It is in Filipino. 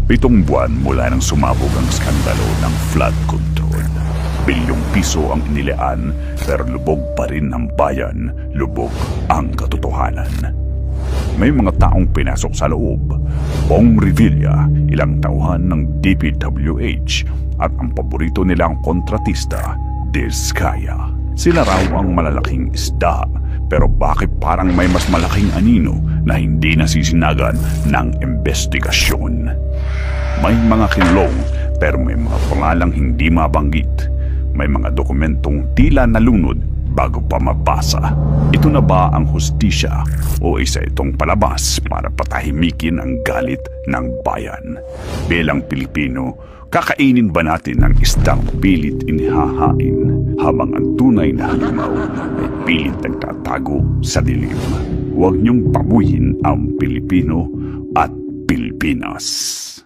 7 buwan mula nang sumabog ang skandalo ng flood control. Bilyong piso ang inilaan pero lubog pa rin ang bayan, lubog ang katotohanan. May mga taong pinasok sa loob. Bong Revilla, ilang tauhan ng DPWH at ang paborito nilang kontratista, Diskaya. Sila raw ang malalaking isda, pero bakit parang may mas malaking anino na hindi nasisinagan ng investigasyon? May mga kinlong pero may mga pangalang hindi mabanggit. May mga dokumentong tila nalunod bago pa mabasa. Ito na ba ang hustisya o isa itong palabas para patahimikin ang galit ng bayan? Bilang Pilipino, kakainin ba natin ang isdang pilit inihahain habang ang tunay na halimaw ay pilit nagtatago sa dilim? Huwag niyong pabuyin ang Pilipino at Pilipinas.